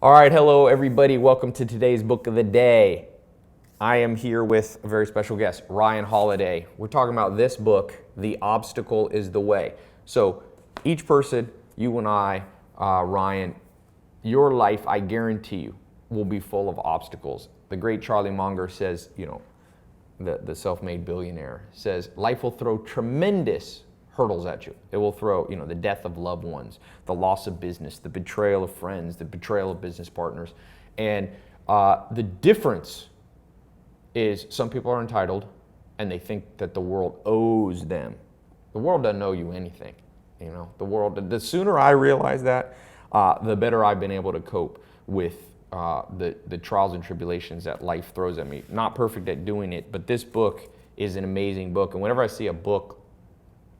All right, hello everybody. Welcome to today's book of the day. I am here with a very special guest, Ryan Holiday. We're talking about this book, The Obstacle is the Way. So each person, you and I, Ryan, your life, I guarantee you, will be full of obstacles. The great Charlie Munger says, the self-made billionaire says, life will throw tremendous hurdles at you. It will throw, the death of loved ones, the loss of business, the betrayal of friends, the betrayal of business partners. And the difference is some people are entitled and they think that the world owes them. The world doesn't owe you anything. The sooner I realize that, the better I've been able to cope with the trials and tribulations that life throws at me. Not perfect at doing it, but this book is an amazing book. And whenever I see a book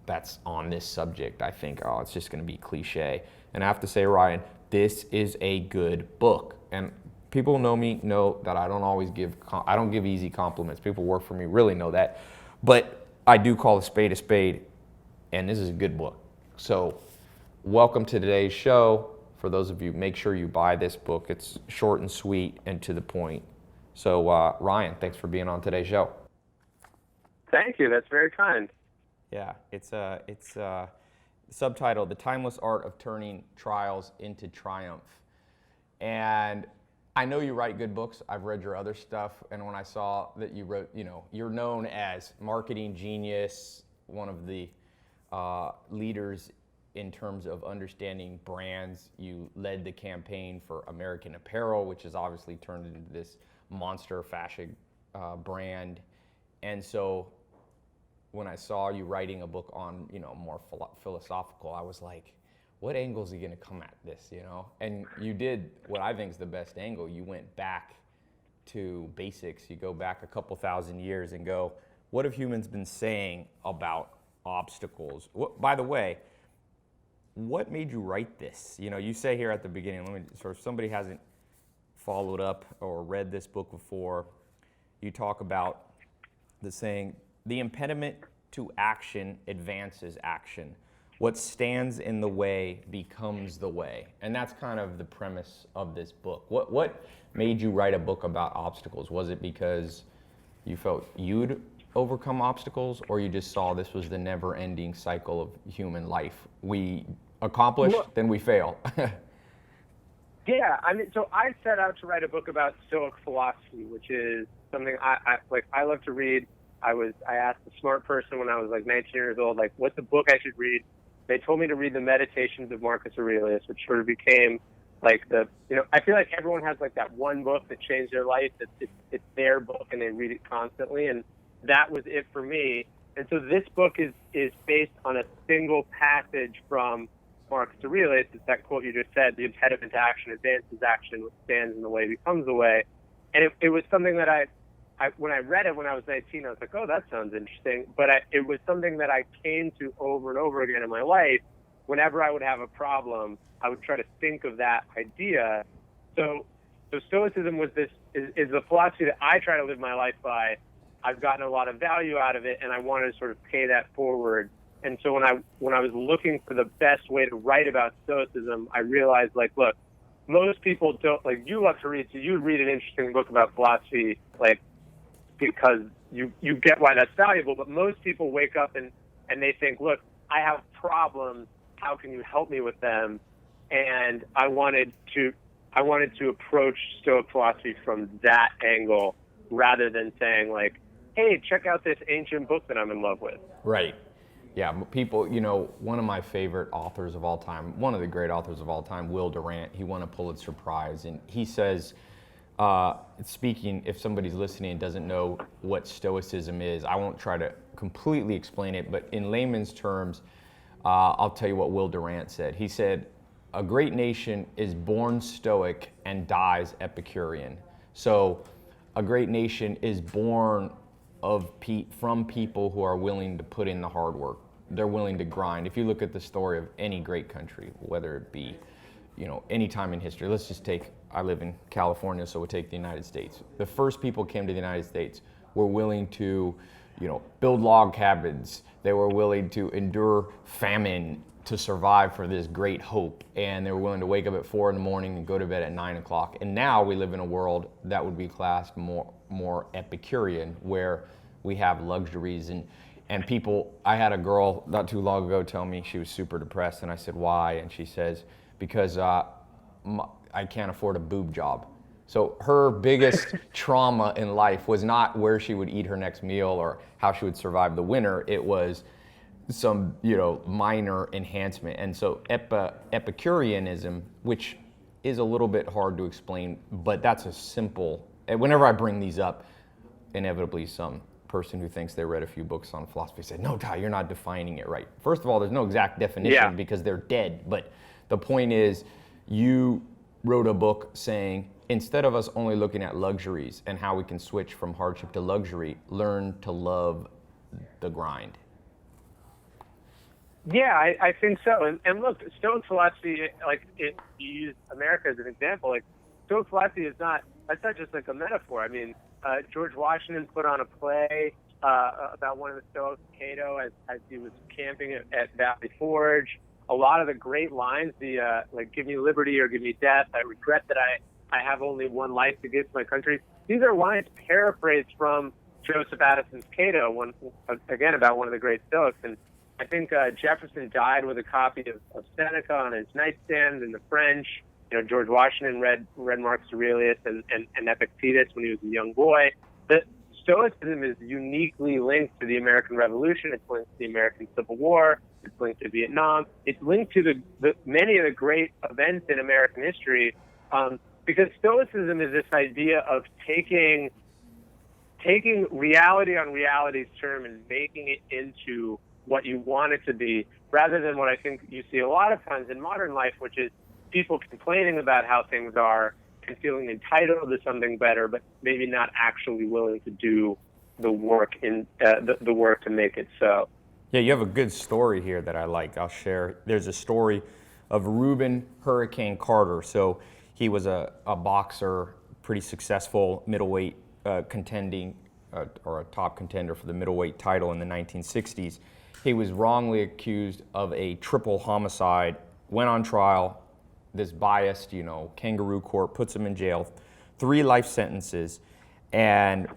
that's on this subject, I think, it's just going to be cliche. And I have to say, Ryan, this is a good book. And people know me, know that I don't give easy compliments. People who work for me really know that. But I do call a spade, and this is a good book. So welcome to today's show. For those of you, make sure you buy this book. It's short and sweet and to the point. So Ryan, thanks for being on today's show. Thank you. That's very kind. Yeah, it's subtitled "The Timeless Art of Turning Trials into Triumph." And I know you write good books. I've read your other stuff, and when I saw that you wrote, you're known as marketing genius, one of the leaders in terms of understanding brands. You led the campaign for American Apparel, which has obviously turned into this monster fashion brand. And so when I saw you writing a book on, more philosophical, I was like, what angle is he going to come at this, And you did what I think is the best angle. You went back to basics. You go back a couple thousand years and go, what have humans been saying about obstacles? By the way, what made you write this? You say here at the beginning, if somebody hasn't followed up or read this book before, you talk about the saying, the impediment to action advances action. What stands in the way becomes the way. And that's kind of the premise of this book. What made you write a book about obstacles? Was it because you felt you'd overcome obstacles, or you just saw this was the never-ending cycle of human life? We accomplish, then we fail. Yeah, so I set out to write a book about Stoic philosophy, which is something I love to read. I asked a smart person when I was 19 years old, what's a book I should read? They told me to read the Meditations of Marcus Aurelius, which sort of became I feel like everyone has that one book that changed their life. It's their book and they read it constantly. And that was it for me. And so this book is based on a single passage from Marcus Aurelius. It's that quote you just said, the impediment to action advances action, what stands in the way becomes the way. And it was something that when I read it when I was 19, I was like, oh, that sounds interesting. But it was something that I came to over and over again in my life. Whenever I would have a problem, I would try to think of that idea. So Stoicism is the philosophy that I try to live my life by. I've gotten a lot of value out of it, and I wanted to sort of pay that forward. And so when I was looking for the best way to write about Stoicism, I realized, look, most people don't, you love to read, so you read an interesting book about philosophy, because you get why that's valuable, but most people wake up and they think, look, I have problems, how can you help me with them? And I wanted to approach Stoic philosophy from that angle rather than saying hey, check out this ancient book that I'm in love with. Right. Yeah, people, one of my favorite authors of all time, one of the great authors of all time, Will Durant, he won a Pulitzer Prize, and he says, speaking, if somebody's listening and doesn't know what Stoicism is, I won't try to completely explain it, but in layman's terms, I'll tell you what Will Durant said. He said, a great nation is born Stoic and dies Epicurean. So a great nation is born from people who are willing to put in the hard work. They're willing to grind. If you look at the story of any great country, whether it be, any time in history, let's just I live in California, so we'll take the United States. The first people came to the United States were willing to, build log cabins. They were willing to endure famine to survive for this great hope, and they were willing to wake up at 4 in the morning and go to bed at 9 o'clock. And now we live in a world that would be classed more Epicurean, where we have luxuries and people. I had a girl not too long ago tell me she was super depressed, and I said, why? And she says, because I can't afford a boob job. So her biggest trauma in life was not where she would eat her next meal or how she would survive the winter. It was some, minor enhancement. And so Epicureanism, which is a little bit hard to explain, but that's a simple, whenever I bring these up, inevitably some person who thinks they read a few books on philosophy said, no, Tai, you're not defining it right. First of all, there's no exact definition because they're dead. But the point is, you wrote a book saying, instead of us only looking at luxuries and how we can switch from hardship to luxury, learn to love the grind. Yeah, I think so. And look, Stoic philosophy, you use America as an example. Like, Stoic philosophy that's not just like a metaphor. I mean, George Washington put on a play about one of the Stoics, Cato, as he was camping at Valley Forge. A lot of the great lines, give me liberty or give me death. I regret that I have only one life to give to my country. These are lines paraphrased from Joseph Addison's Cato, again, about one of the great Stoics. And I think Jefferson died with a copy of Seneca on his nightstand in the French. George Washington read Marcus Aurelius and Epictetus when he was a young boy. The Stoicism is uniquely linked to the American Revolution. It's linked to the American Civil War. It's linked to Vietnam. It's linked to the many of the great events in American history, because Stoicism is this idea of taking reality on reality's term and making it into what you want it to be, rather than what I think you see a lot of times in modern life, which is people complaining about how things are and feeling entitled to something better, but maybe not actually willing to do the work the work to make it so. Yeah, you have a good story here that I like. I'll share. There's a story of Reuben Hurricane Carter. So he was a boxer, pretty successful middleweight contending, or a top contender for the middleweight title in the 1960s. He was wrongly accused of a triple homicide, went on trial. This biased, kangaroo court puts him in jail, 3 life sentences. And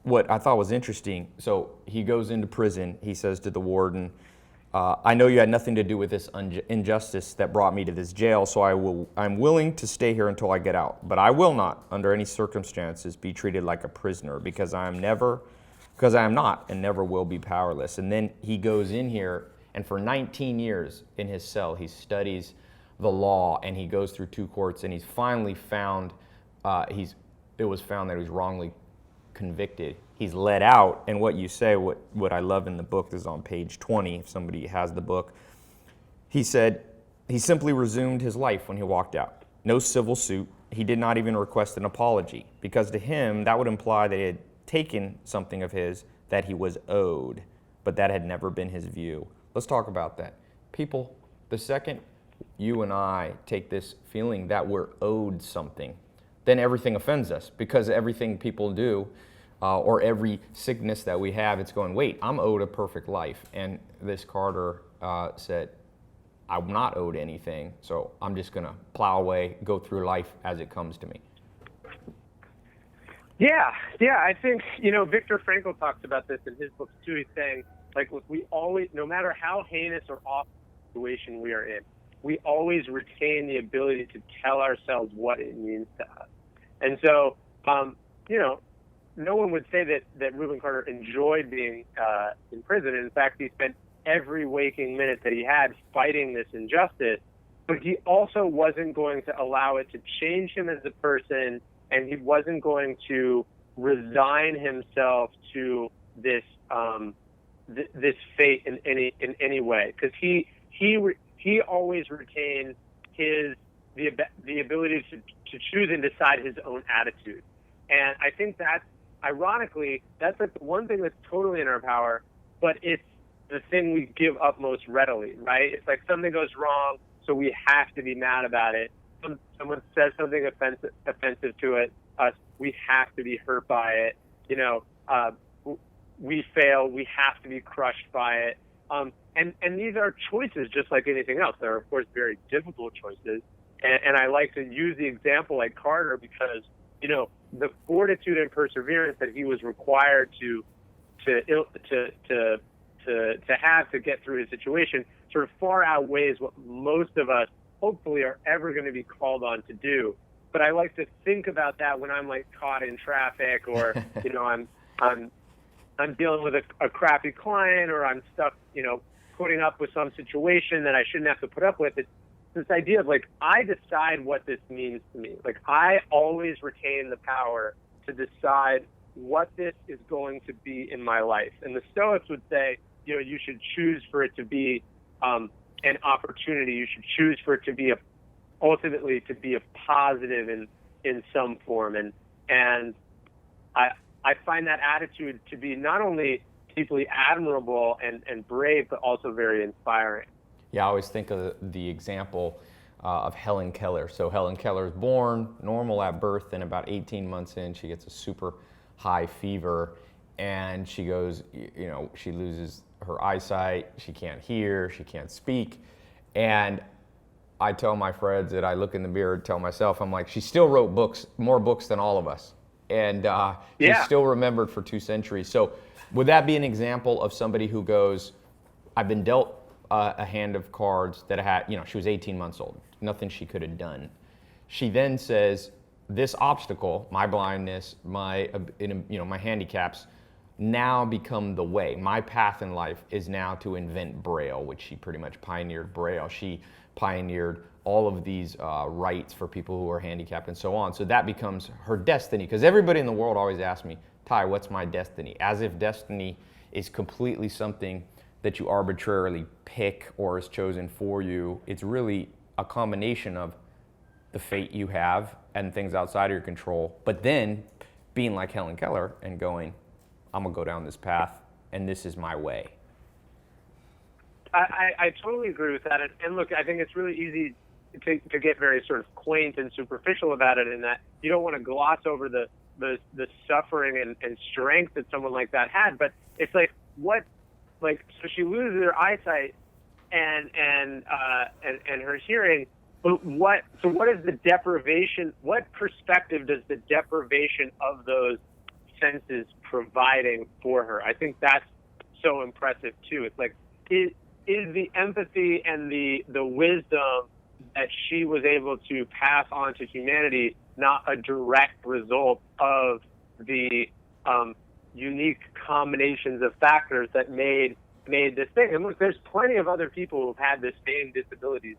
what I thought was interesting, so he goes into prison. He says to the warden, I know you had nothing to do with this injustice that brought me to this jail, so I'm willing to stay here until I get out. But I will not, under any circumstances, be treated like a prisoner, because I am not and never will be powerless. And then he goes in here, and for 19 years in his cell, he studies the law, and he goes through 2 courts, and he's finally found, it was found that he was wrongly convicted. He's let out, and what you say, what I love in the book, is on page 20, if somebody has the book. He said, he simply resumed his life when he walked out. No civil suit. He did not even request an apology, because to him, that would imply that he had taken something of his that he was owed, but that had never been his view. Let's talk about that. People, the second you and I take this feeling that we're owed something, then everything offends us, because everything people do, or every sickness that we have, it's going, wait, I'm owed a perfect life. And this Carter said, I'm not owed anything, so I'm just going to plow away, go through life as it comes to me. Yeah, I think, Viktor Frankl talks about this in his books too. He's saying, look, we always, no matter how heinous or awful situation we are in, we always retain the ability to tell ourselves what it means to us. And so, no one would say that Reuben Carter enjoyed being in prison. In fact, he spent every waking minute that he had fighting this injustice, but he also wasn't going to allow it to change him as a person, and he wasn't going to resign himself to this this fate in any way, because he always retained the ability to choose and decide his own attitude. And I think that's, ironically, that's like the one thing that's totally in our power, but it's the thing we give up most readily, right? It's like something goes wrong, so we have to be mad about it. Someone says something offensive to us, we have to be hurt by it. We fail, we have to be crushed by it. And these are choices just like anything else. There are, of course, very difficult choices. And I like to use the example like Carter because, the fortitude and perseverance that he was required to have to get through his situation sort of far outweighs what most of us hopefully are ever going to be called on to do. But I like to think about that when I'm like caught in traffic or, I'm dealing with a crappy client or I'm stuck, putting up with some situation that I shouldn't have to put up with. It's this idea of like, I decide what this means to me. Like I always retain the power to decide what this is going to be in my life. And the Stoics would say, you should choose for it to be an opportunity. You should choose for it to be ultimately to be a positive in some form. And I find that attitude to be not only deeply admirable and brave, but also very inspiring. Yeah, I always think of the example of Helen Keller. So Helen Keller is born normal at birth, and about 18 months in, she gets a super high fever, and she goes, she loses her eyesight, she can't hear, she can't speak. And I tell my friends that I look in the mirror and tell myself, I'm like, she still wrote books, more books than all of us. And she's still remembered for 2 centuries. So would that be an example of somebody who goes, I've been dealt a hand of cards that I had, she was 18 months old, nothing she could have done. She then says, this obstacle, my blindness, my handicaps, now become the way. My path in life is now to invent Braille, which she pretty much pioneered Braille. She pioneered all of these rights for people who are handicapped and so on. So that becomes her destiny. Because everybody in the world always asks me, Tai, what's my destiny? As if destiny is completely something that you arbitrarily pick or is chosen for you. It's really a combination of the fate you have and things outside of your control, but then being like Helen Keller and going, I'm gonna go down this path and this is my way. I totally agree with that. And look, I think it's really easy to get very sort of quaint and superficial about it in that you don't want to gloss over the suffering and strength that someone like that had. But it's like, so she loses her eyesight and her hearing. But what is the deprivation? What perspective does the deprivation of those senses providing for her? I think that's so impressive too. It's like, is the empathy and the wisdom that she was able to pass on to humanity not a direct result of the unique combinations of factors that made this thing? And look, there's plenty of other people who've had the same disabilities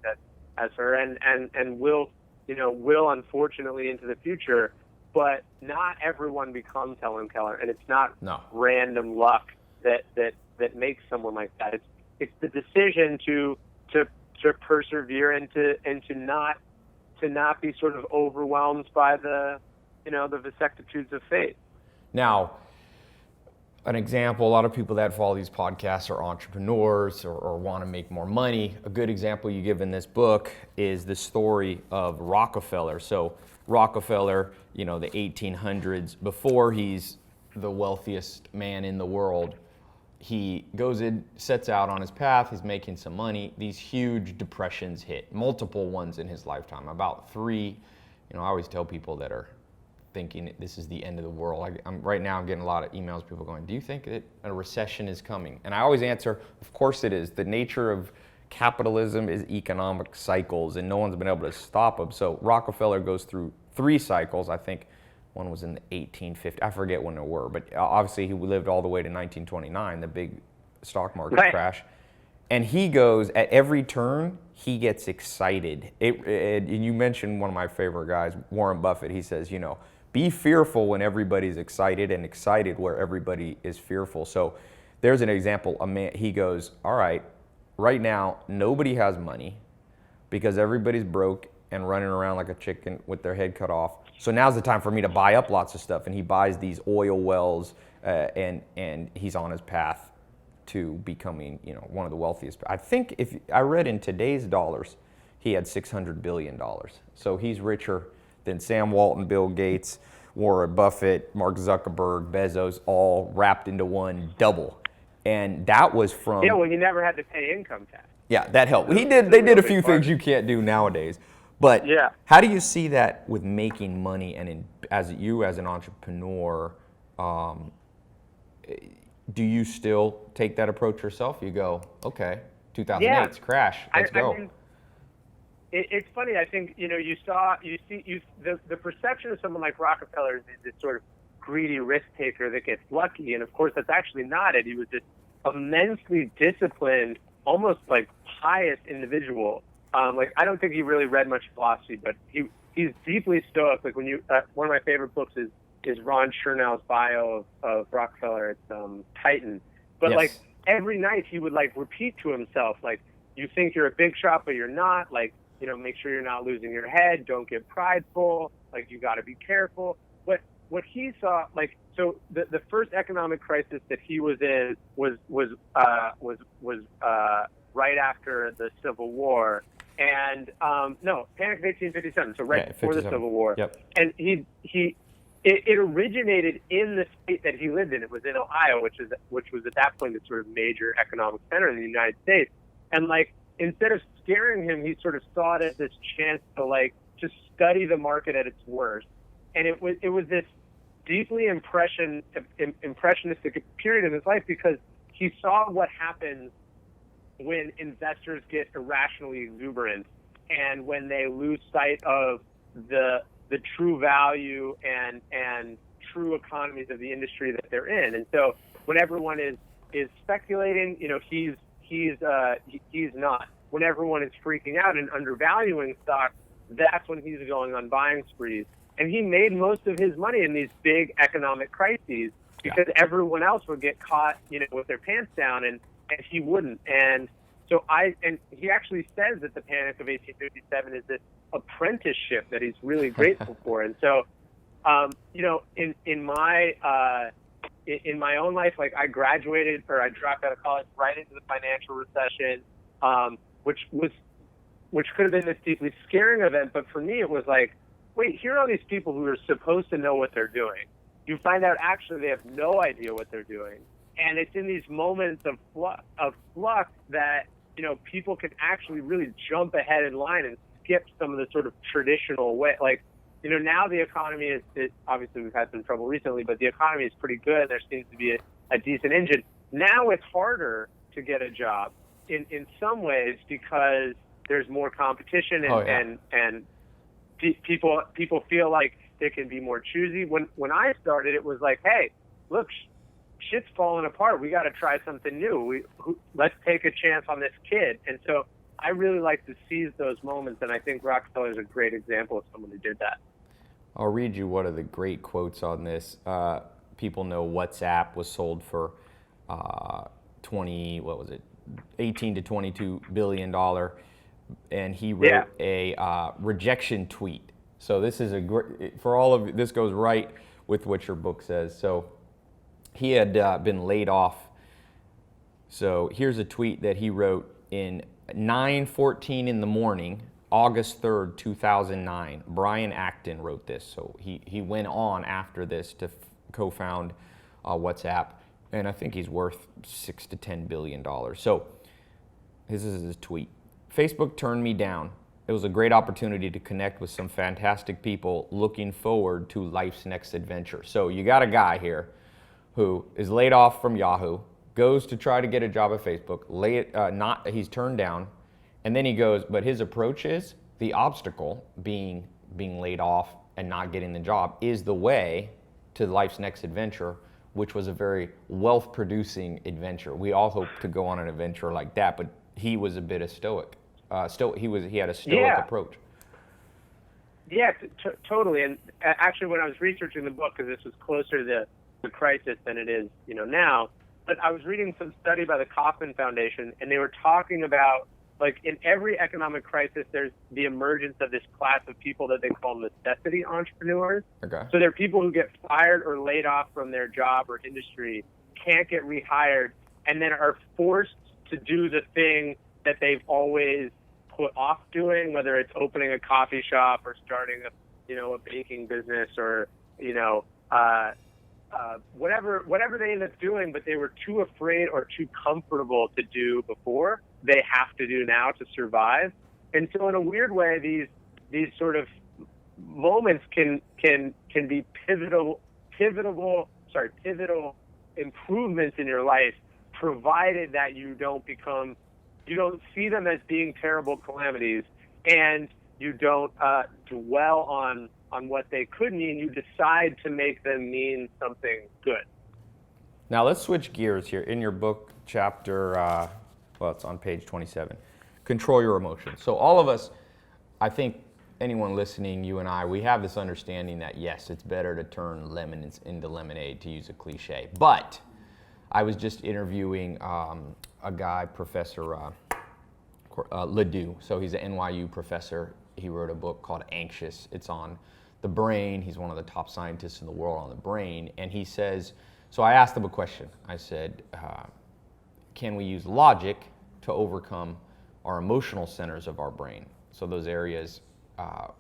as her and will unfortunately into the future, but not everyone becomes Helen Keller, and it's not random luck that makes someone like that. It's the decision to persevere and to not be sort of overwhelmed by the vicissitudes of fate. Now, an example, a lot of people that follow these podcasts are entrepreneurs or want to make more money. A good example you give in this book is the story of Rockefeller. So Rockefeller, the 1800s, before he's the wealthiest man in the world, he goes in, sets out on his path, he's making some money. These huge depressions hit, multiple ones in his lifetime, about 3. I always tell people that are thinking this is the end of the world. Right now I'm getting a lot of emails, people going, do you think that a recession is coming? And I always answer, of course it is. The nature of capitalism is economic cycles, and no one's been able to stop them. So Rockefeller goes through 3 cycles. I think one was in the 1850s. I forget when they were, but obviously he lived all the way to 1929, the big stock market crash. And he goes, at every turn, he gets excited. And you mentioned one of my favorite guys, Warren Buffett. He says, be fearful when everybody's excited and excited where everybody is fearful. So there's an example. A man, he goes, all right now, nobody has money because everybody's broke and running around like a chicken with their head cut off. So now's the time for me to buy up lots of stuff. And he buys these oil wells and he's on his path to becoming, one of the wealthiest. I think if I read in today's dollars, he had $600 billion. So he's richer than Sam Walton, Bill Gates, Warren Buffett, Mark Zuckerberg, Bezos, all wrapped into one double. And that was from... Yeah, well, he never had to pay income tax. Yeah, that helped. They did a few things you can't do nowadays. But yeah. How do you see that with making money and as an entrepreneur, do you still take that approach yourself? You go, okay, 2008's crash, let's go. I mean, it's funny. I think, the perception of someone like Rockefeller is this sort of greedy risk taker that gets lucky. And of course, that's actually not it. He was this immensely disciplined, almost like pious individual. I don't think he really read much philosophy, but he's deeply stoic. Like when one of my favorite books is Ron Chernow's bio of Rockefeller. It's Titan. But yes. Every night he would repeat to himself, you think you're a big shot, but you're not. Make sure you're not losing your head. Don't get prideful. You got to be careful. What he saw, so the first economic crisis that he was in was right after the Civil War, and no, Panic of 1857. So right before the Civil War. Yep. And it originated in the state that he lived in. It was in Ohio, which was at that point the sort of major economic center in the United States. And instead of scaring him, he sort of saw it as this chance to study the market at its worst. And it was this deeply impressionistic period in his life, because he saw what happens when investors get irrationally exuberant and when they lose sight of the true value and true economies of the industry that they're in. And so when everyone is speculating, he's not. When everyone is freaking out and undervaluing stocks, that's when he's going on buying sprees. And he made most of his money in these big economic crises because everyone else would get caught, with their pants down, and he wouldn't. And so he actually says that the Panic of 1857 is this apprenticeship that he's really grateful for. And so, in my own life, I graduated, or I dropped out of college right into the financial recession, which could have been this deeply scaring event. But for me, it was wait, here are all these people who are supposed to know what they're doing. You find out actually they have no idea what they're doing. And it's in these moments of flux that, people can actually really jump ahead in line and skip some of the sort of traditional way. Now the economy is obviously we've had some trouble recently, but the economy is pretty good. There seems to be a decent engine. Now it's harder to get a job in some ways because there's more competition and people feel like they can be more choosy. When I started, it was hey, look, shit's falling apart. We got to try something new. Let's take a chance on this kid. And so I really like to seize those moments, and I think Rockefeller is a great example of someone who did that. I'll read you one of the great quotes on this. People know WhatsApp was sold for 18 to 22 billion dollar. And he wrote a rejection tweet. So this is for all of this goes right with what your book says. So he had been laid off. So here's a tweet that he wrote in 9:14 in the morning, August 3rd, 2009. Brian Acton wrote this. So he went on after this to co-found WhatsApp, and I think he's worth $6 to $10 billion. So this is his tweet. Facebook turned me down. It was a great opportunity to connect with some fantastic people looking forward to life's next adventure. So you got a guy here who is laid off from Yahoo, goes to try to get a job at Facebook, he's turned down, and then he goes, but his approach is the obstacle being laid off and not getting the job is the way to life's next adventure, which was a very wealth-producing adventure. We all hope to go on an adventure like that, but he was a bit of stoic. He had a stoic approach. Yeah, totally. And actually, when I was researching the book, because this was closer to the crisis than it is, now, but I was reading some study by the Kauffman Foundation, and they were talking about in every economic crisis, there's the emergence of this class of people that they call necessity entrepreneurs. Okay. So they're people who get fired or laid off from their job or industry, can't get rehired, and then are forced to do the thing that they've always put off doing, whether it's opening a coffee shop or starting a baking business or whatever they end up doing, but they were too afraid or too comfortable to do before, they have to do now to survive. And so in a weird way, these sort of moments can be pivotal improvements in your life, provided that you don't see them as being terrible calamities, and you don't dwell on what they could mean. You decide to make them mean something good. Now let's switch gears here. In your book, chapter, it's on page 27, control your emotions. So all of us, I think anyone listening, you and I, we have this understanding that yes, it's better to turn lemons into lemonade, to use a cliche. But I was just interviewing a guy, Professor Ledoux. So he's an NYU professor. He wrote a book called Anxious. It's on the brain. He's one of the top scientists in the world on the brain. And he says, so I asked him a question. I said, can we use logic to overcome our emotional centers of our brain? So those areas,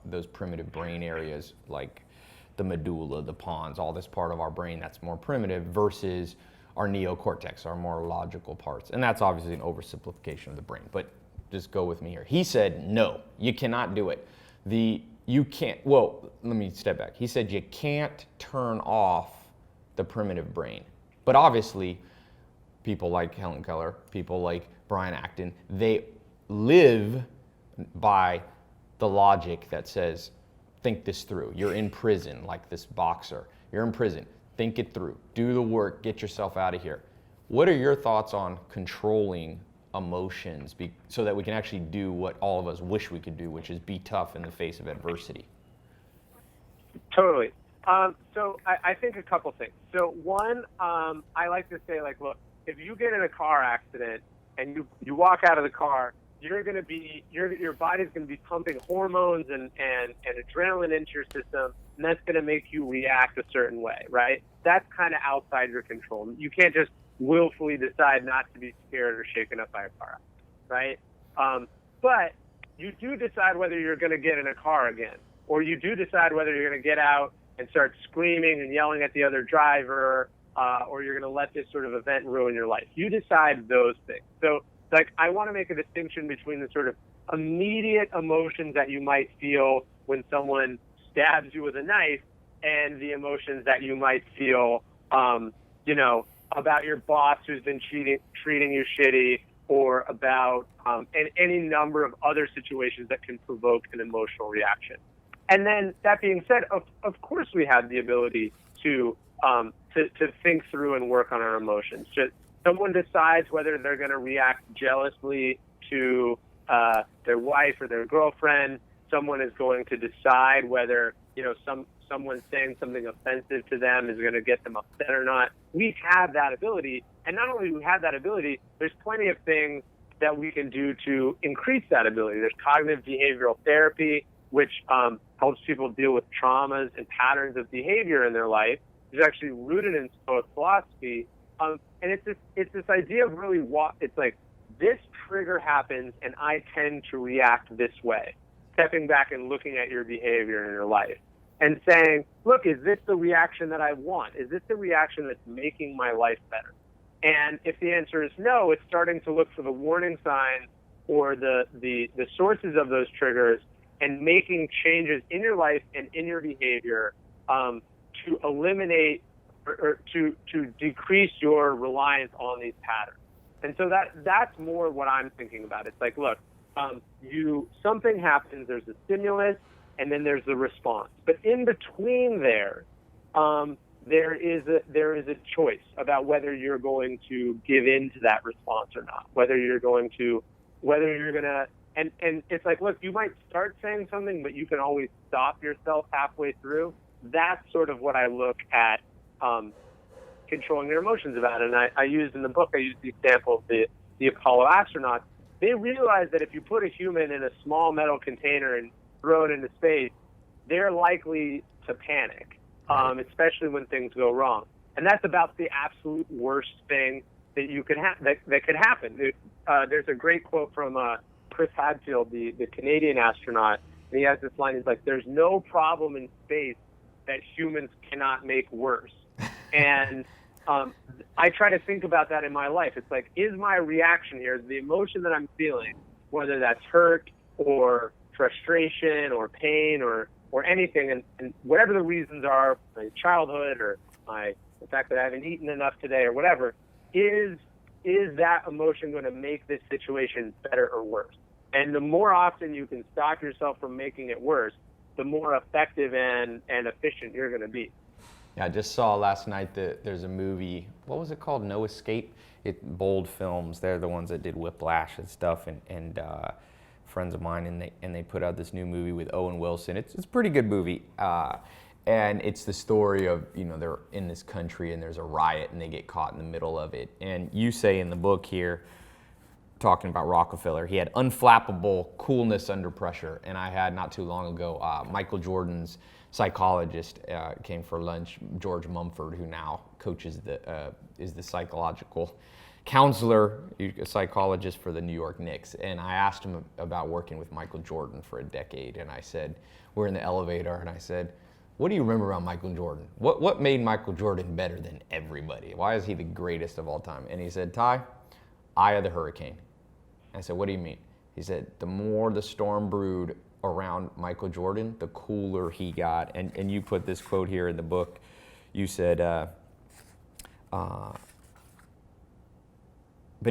those primitive brain areas like the medulla, the pons, all this part of our brain that's more primitive versus our neocortex, our more logical parts. And that's obviously an oversimplification of the brain, but just go with me here. He said, no, you cannot do it. Let me step back. He said you can't turn off the primitive brain. But obviously, people like Helen Keller, people like Brian Acton, they live by the logic that says, think this through. You're in prison, like this boxer. You're in prison. Think it through. Do the work. Get yourself out of here. What are your thoughts on controlling emotions so that we can actually do what all of us wish we could do, which is be tough in the face of adversity? Totally. So I think a couple things. So one, I like to say, like, look, if you get in a car accident and you walk out of the car, your body's going to be pumping hormones and adrenaline into your system, and that's going to make you react a certain way, right? That's kind of outside your control. You can't just willfully decide not to be scared or shaken up by a car, right? But you do decide whether you're going to get in a car again, or you do decide whether you're going to get out and start screaming and yelling at the other driver, or you're going to let this sort of event ruin your life. You decide those things. So, like, I want to make a distinction between the sort of immediate emotions that you might feel when someone stabs you with a knife and the emotions that you might feel, about your boss who's been treating you shitty, or about any number of other situations that can provoke an emotional reaction. And then that being said, of course we have the ability to think through and work on our emotions. Just someone decides whether they're going to react jealously to their wife or their girlfriend. Someone is going to decide whether someone saying something offensive to them is going to get them upset or not. We have that ability, and not only do we have that ability, there's plenty of things that we can do to increase that ability. There's cognitive behavioral therapy, which helps people deal with traumas and patterns of behavior in their life. It's actually rooted in Stoic philosophy. And it's this idea of really it's like, this trigger happens and I tend to react this way. Stepping back and looking at your behavior in your life and saying, look, is this the reaction that I want? Is this the reaction that's making my life better? And if the answer is no, it's starting to look for the warning signs or the sources of those triggers and making changes in your life and in your behavior to eliminate or to decrease your reliance on these patterns. And so that's more what I'm thinking about. It's like, look, something happens, there's a stimulus, and then there's the response. But in between there is a choice about whether you're going to give in to that response or not, whether you're going to, and it's like, look, you might start saying something, but you can always stop yourself halfway through. That's sort of what I look at controlling your emotions about. And I used in the book, I used the example of the Apollo astronauts. They realized that if you put a human in a small metal container and throw it into space, they're likely to panic, especially when things go wrong. And that's about the absolute worst thing that you could that could happen. There's a great quote from Chris Hadfield, the Canadian astronaut, and he has this line. He's like, "There's no problem in space that humans cannot make worse." And I try to think about that in my life. It's like, is my reaction here, the emotion that I'm feeling, whether that's hurt or frustration or pain or anything, and whatever the reasons are, my childhood or the fact that I haven't eaten enough today or whatever, is that emotion going to make this situation better or worse? And the more often you can stop yourself from making it worse, the more effective and efficient you're going to be. Yeah, I just saw last night that there's a movie, what was it called? No Escape? Bold Films, they're the ones that did Whiplash and stuff, and friends of mine, and they put out this new movie with Owen Wilson. It's a pretty good movie. And it's the story of, they're in this country and there's a riot and they get caught in the middle of it. And you say in the book here, talking about Rockefeller, he had unflappable coolness under pressure. And I had not too long ago, Michael Jordan's psychologist came for lunch, George Mumford, who now coaches is the psychological counselor, a psychologist for the New York Knicks. And I asked him about working with Michael Jordan for a decade. And I said, we're in the elevator, and I said, what do you remember about Michael Jordan? What made Michael Jordan better than everybody? Why is he the greatest of all time? And he said, Tai, eye of the hurricane. I said, what do you mean? He said, the more the storm brewed around Michael Jordan, the cooler he got. And you put this quote here in the book. You said, but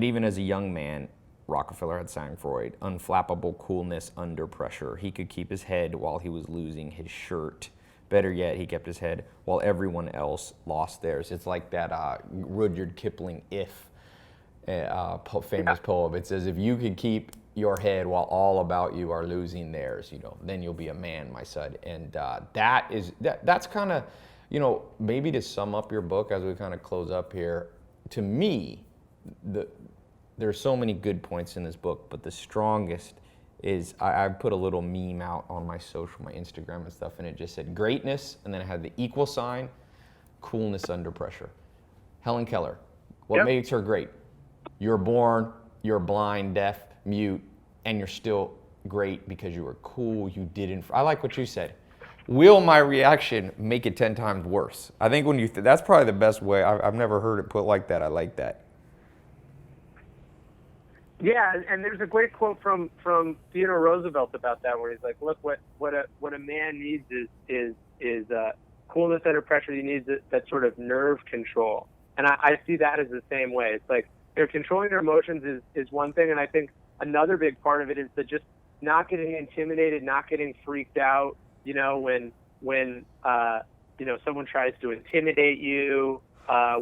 even as a young man, Rockefeller had sang Freud, unflappable coolness under pressure. He could keep his head while he was losing his shirt. Better yet, he kept his head while everyone else lost theirs. It's like that Rudyard Kipling famous poem. It says, if you could keep your head while all about you are losing theirs, then you'll be a man, my son. And that's kind of, maybe to sum up your book as we kind of close up here, to me, there's so many good points in this book, but the strongest is I put a little meme out on my Instagram and stuff, and it just said greatness, and then it had the equal sign, coolness under pressure. Helen Keller, what makes her great? You're born, you're blind, deaf, mute, and you're still great because you were cool, you didn't. I like what you said. Will my reaction make it 10 times worse? I think when that's probably the best way. I've never heard it put like that. I like that. Yeah, and there's a great quote from Theodore Roosevelt about that, where he's like, "Look, what a man needs is coolness under pressure. He needs that sort of nerve control." And I see that as the same way. It's like controlling your emotions is one thing, and I think another big part of it is just not getting intimidated, not getting freaked out. When someone tries to intimidate you,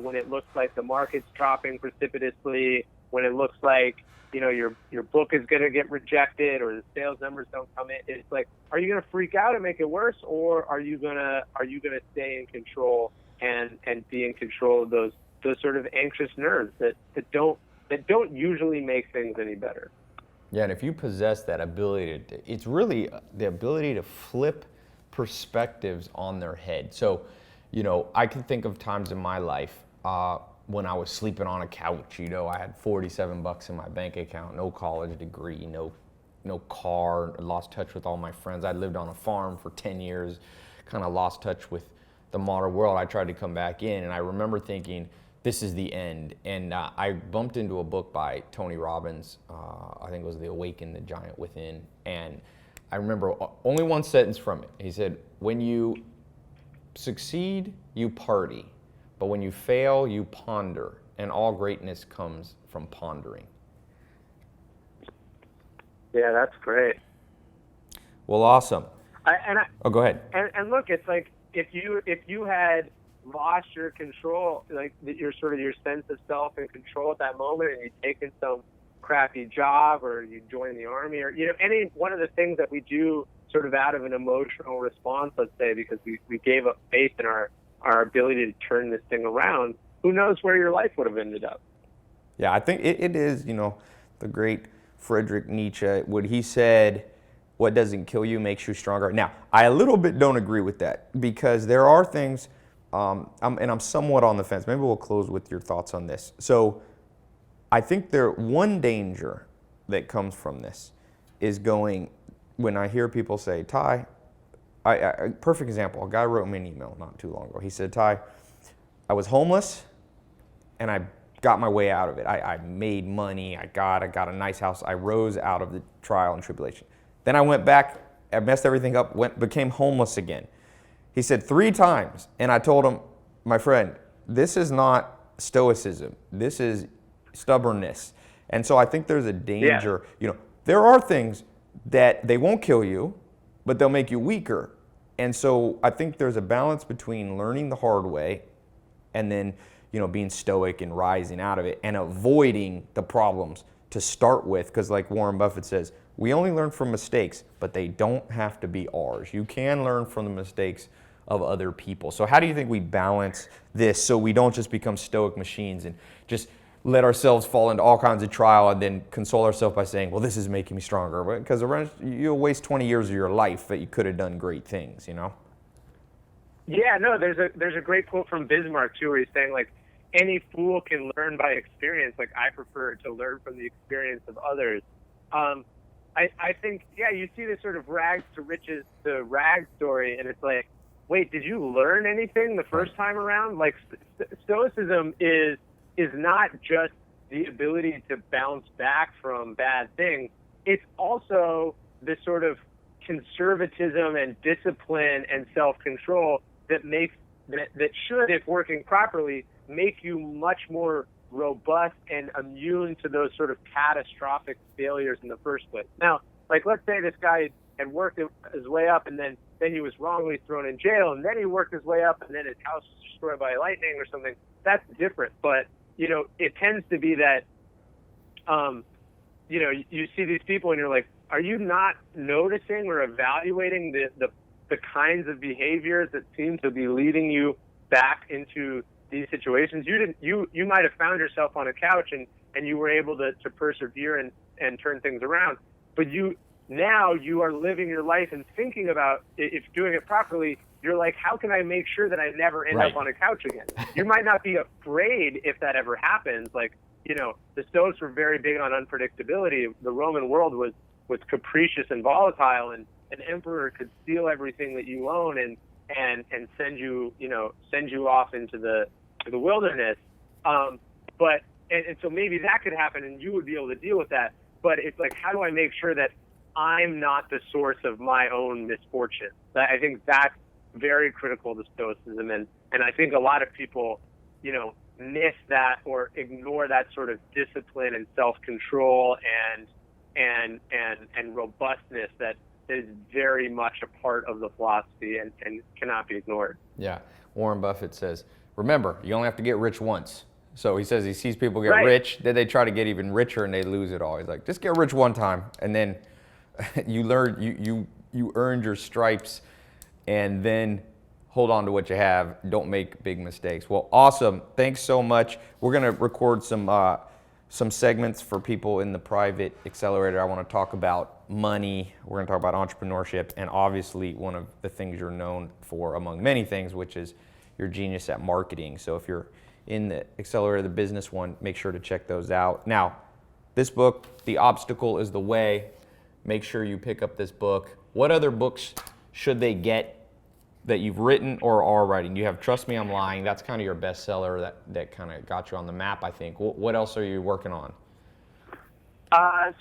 when it looks like the market's dropping precipitously, when it looks like your book is going to get rejected or the sales numbers don't come in. It's like, are you going to freak out and make it worse, or are you going to stay in control and be in control of those sort of anxious nerves that don't usually make things any better? Yeah, and if you possess that ability it's really the ability to flip perspectives on their head. So, I can think of times in my life when I was sleeping on a couch. I had $47 in my bank account, no college degree, no car, lost touch with all my friends. I lived on a farm for 10 years, kind of lost touch with the modern world. I tried to come back in, and I remember thinking, this is the end. And I bumped into a book by Tony Robbins, I think it was The Awaken the Giant Within, and I remember only one sentence from it. He said, when you succeed, you party. But when you fail, you ponder, and all greatness comes from pondering. Yeah, that's great. Well, awesome. Go ahead. And look, it's like if you had lost your control, like your sense of self and control at that moment, and you'd taken some crappy job, or you joined the army, or any one of the things that we do sort of out of an emotional response, let's say, because we gave up faith in our ability to turn this thing around, who knows where your life would have ended up. Yeah, I think it is, the great Friedrich Nietzsche, what he said, what doesn't kill you makes you stronger. Now, I a little bit don't agree with that, because there are things, I'm somewhat on the fence. Maybe we'll close with your thoughts on this. So I think one danger that comes from this is when I hear people say, Tai, perfect example, a guy wrote me an email not too long ago. He said, Tai, I was homeless, and I got my way out of it. I made money. I got a nice house. I rose out of the trial and tribulation. Then I went back. I messed everything up. Became homeless again. He said 3 times, and I told him, my friend, this is not stoicism. This is stubbornness. And so I think there's a danger. There are things that they won't kill you, but they'll make you weaker. And so I think there's a balance between learning the hard way and then, being stoic and rising out of it and avoiding the problems to start with. Because like Warren Buffett says, we only learn from mistakes, but they don't have to be ours. You can learn from the mistakes of other people. So how do you think we balance this so we don't just become stoic machines and just let ourselves fall into all kinds of trial and then console ourselves by saying, well, this is making me stronger? Because you'll waste 20 years of your life that you could have done great things, Yeah, no, there's a great quote from Bismarck too, where he's saying like, any fool can learn by experience. Like, I prefer to learn from the experience of others. I think, you see this sort of rags to riches to rags story, and it's like, wait, did you learn anything the first time around? Like, stoicism is not just the ability to bounce back from bad things. It's also this sort of conservatism and discipline and self-control that should, if working properly, make you much more robust and immune to those sort of catastrophic failures in the first place. Now, like, let's say this guy had worked his way up, and then he was wrongly thrown in jail, and then he worked his way up, and then his house was destroyed by lightning or something. That's different. But, it tends to be that, you see these people and you're like, are you not noticing or evaluating the kinds of behaviors that seem to be leading you back into these situations? You might have found yourself on a couch and you were able to persevere and turn things around, but now you are living your life and thinking about, if doing it properly, you're like, how can I make sure that I never end up on a couch again? You might not be afraid if that ever happens. Like, the Stoics were very big on unpredictability. The Roman world was capricious and volatile, and an emperor could steal everything that you own and send you off into the wilderness. But so maybe that could happen and you would be able to deal with that. But it's like, how do I make sure that I'm not the source of my own misfortune? I think that's very critical to Stoicism, and I think a lot of people, miss that or ignore that sort of discipline and self-control and robustness that is very much a part of the philosophy and cannot be ignored. Yeah. Warren Buffett says, remember, you only have to get rich once. So he says he sees people get rich, then they try to get even richer and they lose it all. He's like, just get rich one time, and then you earned your stripes, and then hold on to what you have. Don't make big mistakes. Well, awesome. Thanks so much. We're going to record some segments for people in the private accelerator. I want to talk about money. We're going to talk about entrepreneurship, and obviously one of the things you're known for, among many things, which is your genius at marketing. So if you're in the accelerator, the business one, make sure to check those out. Now, this book, The Obstacle is the Way, make sure you pick up this book. What other books should they get that you've written or are writing? You have Trust Me, I'm Lying. That's kind of your bestseller that kind of got you on the map, I think. What else are you working on?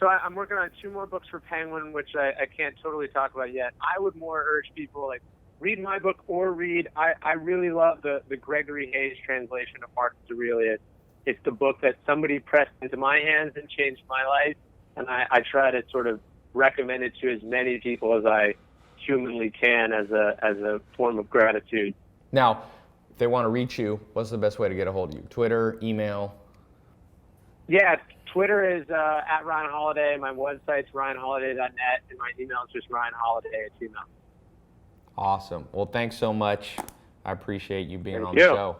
So I'm working on 2 more books for Penguin, which I can't totally talk about yet. I would more urge people, like, read my book or I really love the Gregory Hayes translation of Marcus Aurelius. It's the book that somebody pressed into my hands and changed my life, and I try to sort of recommend it to as many people as I humanly can as a form of gratitude. Now, if they want to reach you, what's the best way to get a hold of you? Twitter, email? Yeah, Twitter is at Ryan Holiday. My website's ryanholiday.net, and my email is just ryanholiday@gmail.com. Awesome. Well, thanks so much. I appreciate you being on the show.